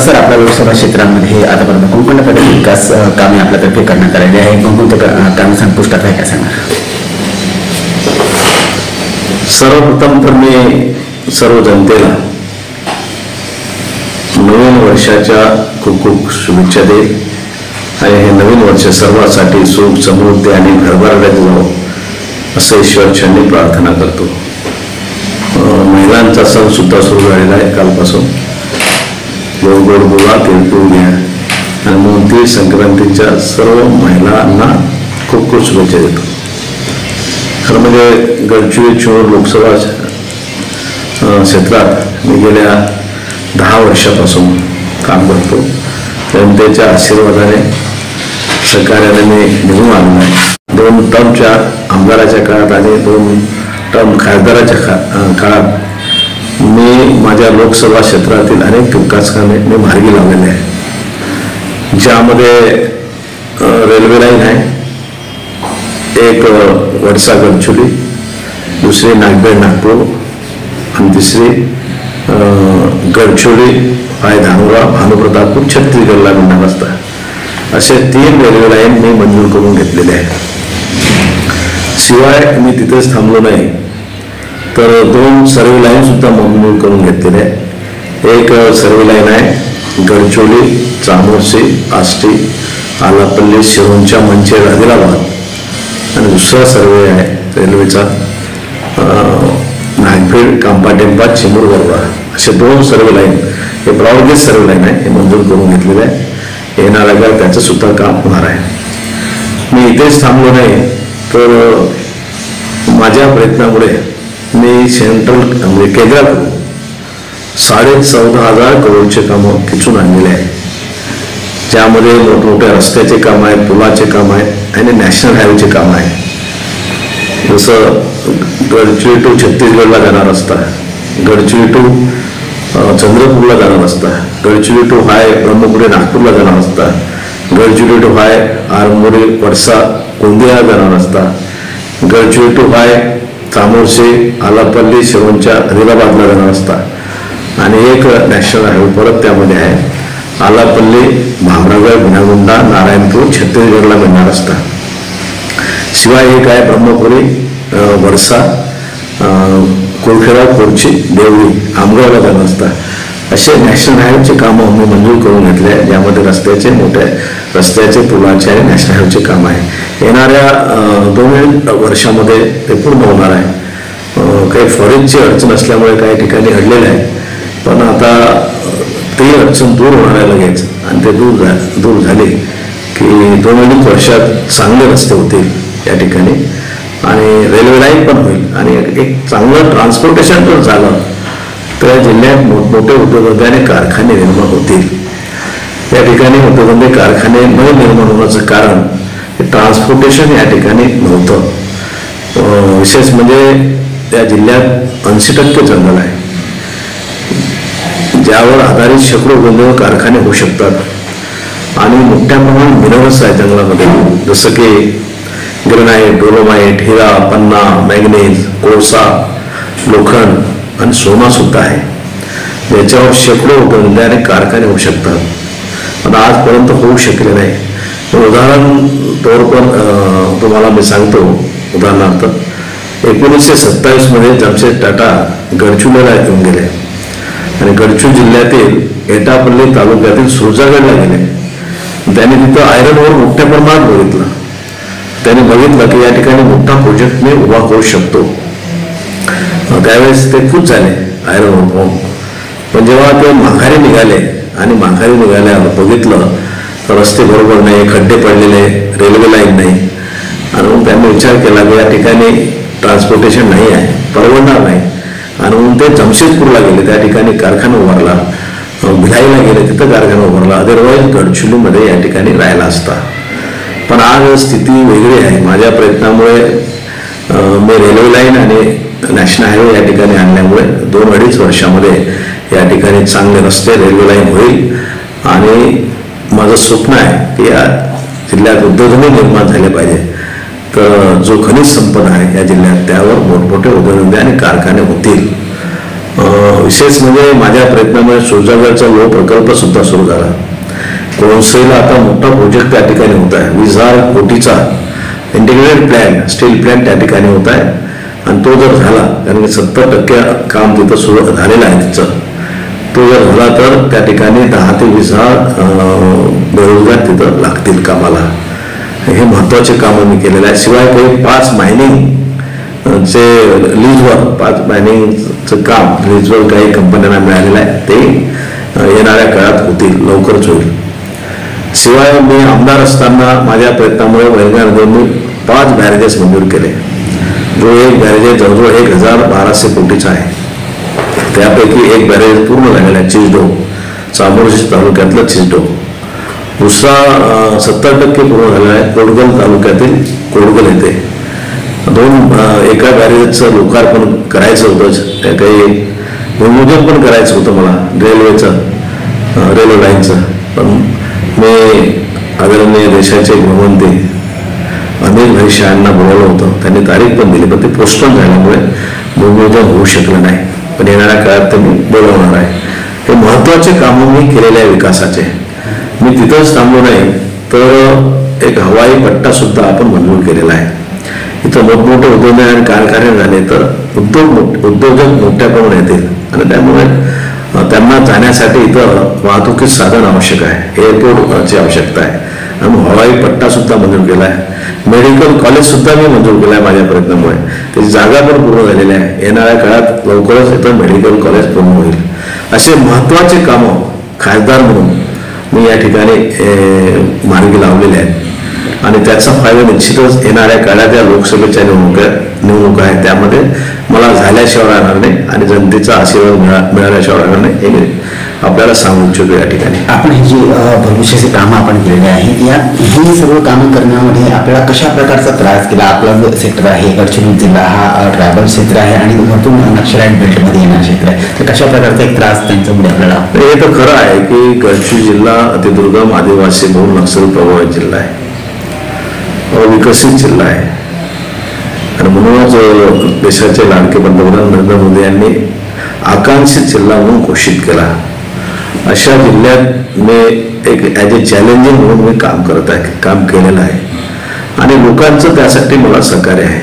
Sir, आपल्या लोकसभा क्षेत्रामध्ये आतापर्यंत कोणकोणत्या प्रकारचे विकास कामे आपल्यातर्फे करण्यात आलेली आहे, कोणकोणत्या कामे संपुष्टात आहे काय सांगणार? सर्वप्रथम तर मी सर्व जनतेला नवीन वर्षाच्या खूप खूप शुभेच्छा देईल आणि हे नवीन वर्ष सर्वांसाठी सुख समृद्धी आणि भरभराटीत जावं असं ईश्वरचरणी प्रार्थना करतो. महिलांचा सण सुद्धा सुरू झालेला आहे कालपासून. गोड गोड बोला, तिळगुळ घ्या आणि म्हणून तीळ संक्रांतीच्या सर्व महिलांना खूप खूप शुभेच्छा देतो. खरं म्हणजे गडचिरोली चिमूर लोकसभा क्षेत्रात मी गेल्या 10 वर्षापासून काम करतो. जनतेच्या आशीर्वादाने सहकार्याने मी निघून आलो आहे. 2 टर्मच्या आमदाराच्या काळात आणि 2 टर्म खासदाराच्या काळात मी माझ्या लोकसभा क्षेत्रातील अनेक विकास कामे मी मार्गी लावलेले आहे, ज्यामध्ये रेल्वे लाईन आहे, एक वडसा गडचिरोली, दुसरी नागबेड नागपूर आणि तिसरी गडचिरोली हाय धानोरा भानुप्रतापपूर छत्तीसगडला मिळणार रस्ता. असे 3 रेल्वे लाईन मी मंजूर करून घेतलेले आहे. शिवाय मी तिथेच थांबलो नाही तर 2 सर्वे लाईन सुद्धा मंजूर करून घेतलेले आहे. एक सर्वे लाईन आहे गडचिरोली चामोर्शी आष्टी आलापल्ली शिरोंच्या मंचेर आदिलाबाद आणि दुसरा सर्वे आहे रेल्वेचा नागभीड कांपाटेंपा चिमूर वरवा. असे 2 सर्वे लाईन हे ब्रॉडगेज सर्वे लाईन आहे, हे मंजूर करून घेतलेले आहे. येणाऱ्या काळात त्याचं सुद्धा काम होणार आहे. मी इथेच थांबलो नाही तर माझ्या प्रयत्नामुळे मी सेंट्रल म्हणजे केंद्राकडून 14,500 करोडचे कामं खिचून आणलेले आहे, ज्यामध्ये मोठमोठ्या रस्त्याचे काम आहे, पुलाचे काम आहे आणि नॅशनल हायवेचे काम आहे. जसं गडचिरोली टू छत्तीसगडला जाणार रस्ता, गडचिरोली टू चंद्रपूरला जाणार रस्ता, गडचिरोली टू हाय ब्रह्मपुरी नागपूरला जाणार रस्ता, गडचिरोली टू हाय आरमोरी वडसा गोंदिया जाणार रस्ता, गडचिरोली टू हाय चामोर्शी आलापल्ली शिरोंच्या आदिलाबादला जाणार रस्ता आणि एक नॅशनल हायवे परत त्यामध्ये आहे आलापल्ली भामरागड बिनागुंडा नारायणपूर छत्तीसगडला मिळणार रस्ता. शिवाय एक आहे ब्रह्मपुरी वडसा कुरखेडा कोरची देवळी आमगावला जाणार रस्ता. असे नॅशनल हायवेचे कामं मी मंजूर करून घेतले आहे, ज्यामध्ये रस्त्याचे मोठे रस्त्याचे पुलाचे आणि नॅशनल हायवेचे काम आहे. येणाऱ्या 2 वर्षामध्ये ते पूर्ण होणार आहे. काही फॉरेनची अडचण असल्यामुळे काही ठिकाणी अडलेलं आहे, पण आता ती अडचण दूर होणार लगेच आणि ते दूर झाली की 2-2.5 वर्षात चांगले रस्ते होतील या ठिकाणी आणि रेल्वे लाईन पण होईल आणि एक चांगलं ट्रान्सपोर्टेशन जर झालं तर या जिल्ह्यात मोठमोठे उद्योगधंदे आणि कारखाने निर्माण होतील. या ठिकाणी उद्योगधंदे कारखाने न निर्माण होण्याचं कारण हे ट्रान्सपोर्टेशन या ठिकाणी नव्हतं. विशेष म्हणजे या जिल्ह्यात 80% जंगल आहे, ज्यावर आधारित शेकडो उद्योग कारखाने होऊ शकतात आणि मोठ्या प्रमाणात मिनरल्स आहे जंगलामध्ये, जसं की ग्रेनाइट, डोलोमाइट, हिरा, पन्ना, मॅग्नीज, कोळसा, लोखंड आणि सोना सुद्धा आहे, ज्याच्यावर शेकडो उद्योगधंदे आणि कारखाने होऊ शकतात, पण आजपर्यंत होऊ शकले नाही. उदाहरण तौर पण तुम्हाला मी सांगतो. उदाहरणार्थ 1927 मध्ये जमशेद टाटा गडचिरोलीला येऊन गेले आणि गडचिरोली जिल्ह्यातील एटापल्ली तालुक्यातील सुरजागडला गेले. त्यांनी तिथं आयरन ओर मोठ्या प्रमाणात बघितलं. त्यांनी बघितलं की या ठिकाणी मोठा प्रोजेक्ट मी उभा करू शकतो. त्यावेळेस ते खुश झाले आयरन ओर पाहून. पण जेव्हा ते माघारी निघाले आणि माघारी निघाल्यावर बघितलं तर रस्ते बरोबर नाही, खड्डे पडलेले, रेल्वे लाईन नाही आणि मग त्यांनी विचार केला की या ठिकाणी ट्रान्सपोर्टेशन नाही आहे, परवडणार नाही आणि म्हणून ते जमशेदपूरला गेले. त्या ठिकाणी कारखाना उभारला. भिलाईला गेले, तिथं कारखाना उभारला. अदरवाईज गडचिरोलीमध्ये या ठिकाणी राहिला असता. पण आज स्थिती वेगळी आहे. माझ्या प्रयत्नामुळे मी रेल्वे लाईन आणि नॅशनल हायवे या ठिकाणी आणल्यामुळे 2-2.5 वर्षामध्ये या ठिकाणी चांगले रस्ते, रेल्वे लाईन होईल आणि माझं स्वप्न आहे की या जिल्ह्यात उद्योगधंदे निर्माण झाले पाहिजे. तर जो खनिज संपदा आहे या जिल्ह्यात त्यावर मोठमोठे उद्योगधंदे आणि कारखाने होतील विशेष म्हणजे माझ्या प्रयत्नामुळे सुरजागडचा लो प्रकल्प सुद्धा सुरू झाला. कोळसेला आता मोठा प्रोजेक्ट त्या ठिकाणी होत आहे. 20,000 कोटीचा इंटिग्रेटेड प्लॅन, स्टील प्लॅन त्या ठिकाणी होत आहे. आणि तो जर झाला, कारण 70% काम तिथं सुरू झालेलं आहे तिचं, तो जर झाला तर त्या ठिकाणी 10 ते 20,000 बेरोजगार तिथं लागतील कामाला. हे महत्त्वाचे कामं मी केलेलं आहे. शिवाय काही 5 मायनिंग चे लीजवर, 5 मायनिंगचं काम लीजवर काही कंपन्यांना मिळालेलं आहे. ते येणाऱ्या काळात होतील, लवकरच होईल. शिवाय मी आमदार असताना माझ्या प्रयत्नामुळे वैनगंगा नदीवर मी 5 बॅरेजेस मंजूर केले. जो एक बॅरेज जवळजवळ 1,1200 कोटीचा आहे. त्यापैकी एक बॅरेज पूर्ण झालेला आहे, चिचडो, चामोर्शी तालुक्यातलं चिचडो. दुसरा 70% पूर्ण झालेला आहे, कोडगल तालुक्यातील कोडगल येथे. एका बॅरेजचं लोकार्पण करायचं होतं, त्या काही भूमिपूजन पण करायचं होतं मला, रेल्वे लाईनचं. पण मी आदरणीय देशाचे गृहमंत्री अनिल भाई शहांना बोलावलं होतं. त्यांनी तारीख पण दिली, पण ते पोस्टपोन झाल्यामुळे भूमिपूजन होऊ शकलं नाही. पण येणाऱ्या काळात ते मी बोलवणार आहे. हे महत्त्वाचे कामं मी केलेले आहे विकासाचे. मी तिथंच थांबलो नाही, तर एक हवाई पट्टा सुद्धा आपण मंजूर केलेला आहे. इथं मोठमोठे उद्योग आणि कारखाने झाले तर उद्योजक मोठ्या प्रमाणात येतील. आणि त्यामुळे त्यांना जाण्यासाठी इथं वाहतुकीचं साधन आवश्यक आहे, एअरपोर्टची आवश्यकता आहे. आणि हवाई पट्टा सुद्धा मंजूर केला आहे. मेडिकल कॉलेज सुद्धा मी मंजूर केलं आहे माझ्या प्रयत्नामुळे. त्याची जागा पण पूर्ण झालेली आहे. येणाऱ्या काळात लवकरच इथं मेडिकल कॉलेज पूर्ण होईल. असे महत्त्वाचे कामं खासदार म्हणून मी या ठिकाणी मार्गी लावलेले आहेत. आणि त्याचा फायदा निश्चितच येणाऱ्या काळात या लोकसभेच्या निवडणुका आहेत, त्यामध्ये मला झाल्याशिवाय राहणार नाही आणि जनतेचा आशीर्वाद मिळाल्याशिवाय राहणार नाही, हे आपल्याला सांगू इच्छितो या ठिकाणी. आपण ही जी भविष्याची कामं आपण केलेली आहेत, ही सर्व कामं करण्यामध्ये आपल्याला कशा प्रकारचा त्रास केला? आपला जो सेक्टर आहे गडचिरोली जिल्हा हा ट्रायबल क्षेत्र आहे आणि वरतून नक्षलाईट बेल्टमध्ये येणारं क्षेत्र आहे, तर कशा प्रकारचा एक त्रास त्यांच्यामुळे आपल्याला? हे तर खरं आहे की गडचिरोली जिल्हा अतिदुर्गम, आदिवासी बहुल, नक्षल प्रभावित जिल्हा आहे, अविकसित जिल्हा आहे. आणि म्हणूनच देशाचे लाडके पंतप्रधान नरेंद्र मोदी यांनी आकांक्षित जिल्हा म्हणून घोषित केला. अशा जिल्ह्यात मी एक ॲज ए चॅलेंजिंग म्हणून मी काम केलेलं आहे. आणि लोकांचं त्यासाठी मला सहकार्य आहे.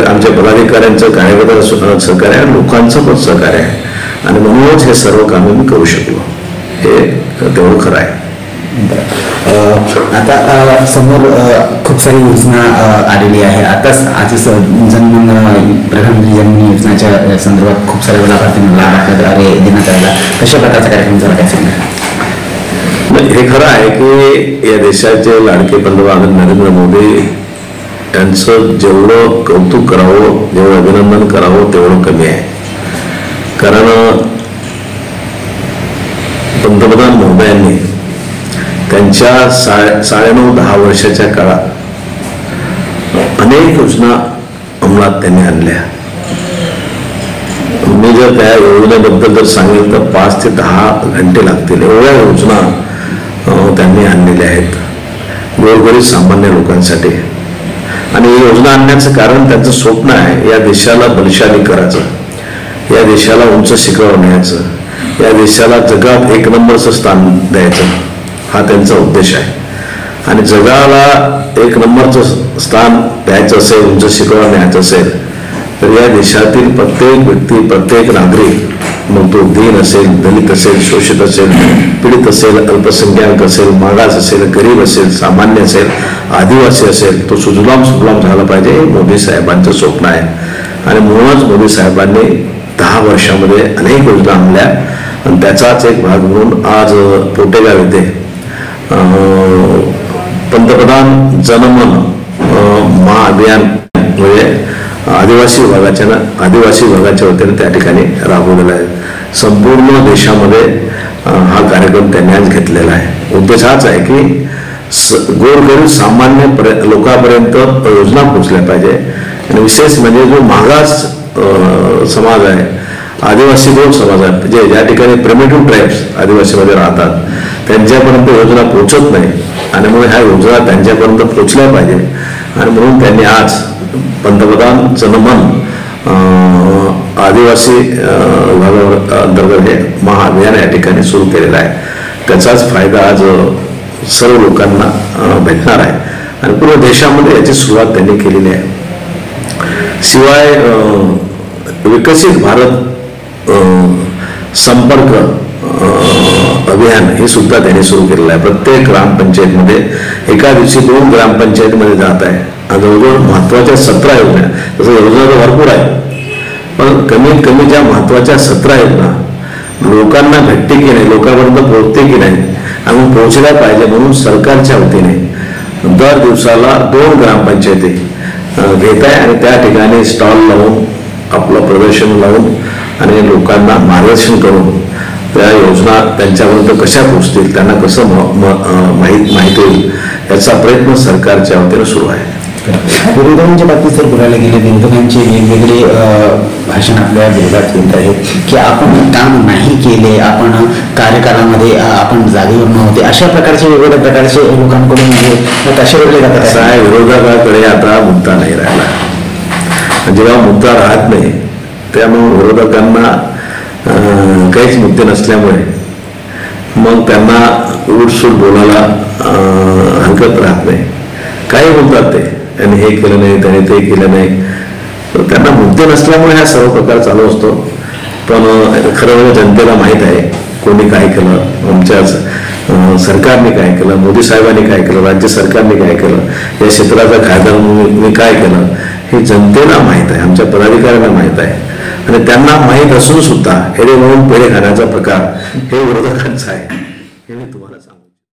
आमच्या पदाधिकाऱ्यांचं, कार्यकर्त्यांचं सहकार्य आहे, लोकांचं पण सहकार्य आहे. आणि म्हणूनच हे सर्व कामे मी करू शकलो, हे तेवढं खरं आहे. आता समोर खूप सारी योजना आलेली आहे. आताच प्रधानमंत्री जनधन योजनेच्या संदर्भात खूप साऱ्या लाभार्थ्यांना लाभ देण्यात आला. कशा प्रकारचा कार्यक्रम झाला काय सांगा? हे खरं आहे की या देशाचे लाडके पंतप्रधान नरेंद्र मोदी यांचं जेवढं कौतुक करावं, जेवढं अभिनंदन करावं तेवढं कमी आहे. कारण पंतप्रधान महोदयांनी त्यांच्या 9.5-10 वर्षाच्या काळात अनेक योजना अंमलात त्यांनी आणल्या. मी जर त्या योजनेबद्दल जर सांगेल तर 5 ते 10 घंटे लागतील, एवढ्या योजना त्यांनी आणलेल्या आहेत गोरगरीब सामान्य लोकांसाठी. आणि ही योजना आणण्याचं कारण त्यांचं स्वप्न आहे या देशाला बलशाली करायचं, या देशाला उंच शिखरावर न्यायचं, या देशाला जगात 1 नंबरचं स्थान द्यायचं, हा त्यांचा उद्देश आहे. आणि जगाला 1 नंबरचं स्थान द्यायचं असेल, उंच शिखरावर न्यायचं असेल तर या देशातील प्रत्येक व्यक्ती, प्रत्येक नागरिक, मग तो दीन असेल, दलित असेल, शोषित असेल, पीडित असेल, अल्पसंख्याक असेल, मागास असेल, गरीब असेल, सामान्य असेल, आदिवासी असेल, तो सुजलाम सुफलाम झाला पाहिजे, हे मोदी साहेबांचं स्वप्न आहे. आणि म्हणूनच मोदी साहेबांनी 10 वर्षामध्ये अनेक योजना आणल्या. आणि त्याचाच एक भाग म्हणून आज पोटेगाव येथे पंतप्रधान जनमन महाअभियान म्हणजे आदिवासी विभागाच्या वतीने त्या ठिकाणी राबवलेला आहे. संपूर्ण देशामध्ये हा कार्यक्रम त्यांनी आज घेतलेला आहे. उद्देश हाच आहे की गोरगरीब सामान्य लोकांपर्यंत योजना पोहोचल्या पाहिजे. आणि विशेष म्हणजे जो मागास समाज आहे, आदिवासी बहुल समाज आहे, जे ज्या ठिकाणी प्रिमिटिव्ह ट्राईब्स आदिवासीमध्ये राहतात, त्यांच्यापर्यंत योजना पोहोचत नाही. आणि म्हणून ह्या योजना त्यांच्यापर्यंत पोहोचल्या पाहिजे. आणि म्हणून त्यांनी आज पंतप्रधान जनमन आदिवासी विभागावर अंतर्गत हे महाअभियान या ठिकाणी सुरू केलेलं आहे. त्याचाच फायदा आज सर्व लोकांना भेटणार आहे आणि पूर्ण देशामध्ये याची सुरुवात त्यांनी केलेली आहे. शिवाय विकसित भारत संपर्क अभियान हे सुद्धा त्यांनी सुरू केलेलं आहे. प्रत्येक ग्रामपंचायतमध्ये एका दिवशी 2 ग्रामपंचायतमध्ये जात आहे. जवळजवळ महत्वाच्या 17 योजना, तसं योजना तर भरपूर आहे, पण कमीत कमी ज्या महत्वाच्या 17 योजना लोकांना भेटते की नाही, लोकांपर्यंत पोहोचते की नाही आणि पोहोचल्या पाहिजे म्हणून सरकारच्या वतीने दर दिवसाला 2 ग्रामपंचायती घेत आहे आणि त्या ठिकाणी स्टॉल लावून आपलं प्रदर्शन लावून आणि लोकांना मार्गदर्शन करून त्या योजना त्यांच्यापर्यंत कशा पोहोचतील, त्यांना कसं माहिती होईल याचा प्रयत्न सरकारच्या वतीनं सुरू आहे. विरोधकांच्या बाबतीत जर बोलायला गेले, विरोधकांचे वेगवेगळे भाषण आपल्या विरोधात येत आहेत की आपण काम नाही केले, आपण कार्यकालामध्ये आपण जागेवर नव्हते, अशा प्रकारचे वेगवेगळ्या प्रकारचे लोकांकडून म्हणजे कसे वेगळे जातात. असं आहे, विरोधकाकडे आता मुद्दा नाही राहिला. जेव्हा मुद्दा राहत नाही त्यामुळे विरोधकांना काहीच मुद्दे नसल्यामुळे मग त्यांना उलटसूट बोलायला हरकत राहत नाही. काही बोलतात ते, त्यांनी हे केलं नाही, त्याने ते केलं नाही, त्यांना मुद्दे नसल्यामुळे हा सर्व प्रकार चालू असतो. पण खरं म्हणजे जनतेला माहीत आहे कोणी काय केलं, आमच्याच सरकारने काय केलं, मोदी साहेबांनी काय केलं, राज्य सरकारने काय केलं, या क्षेत्राचा कायदा मी काय केलं हे जनतेला माहीत आहे, आमच्या पदाधिकाऱ्यांना माहीत आहे. आणि त्यांना माहीत असून सुद्धा हेरे म्हणून पेढे खाण्याचा प्रकार हे विरोधकांचा आहे.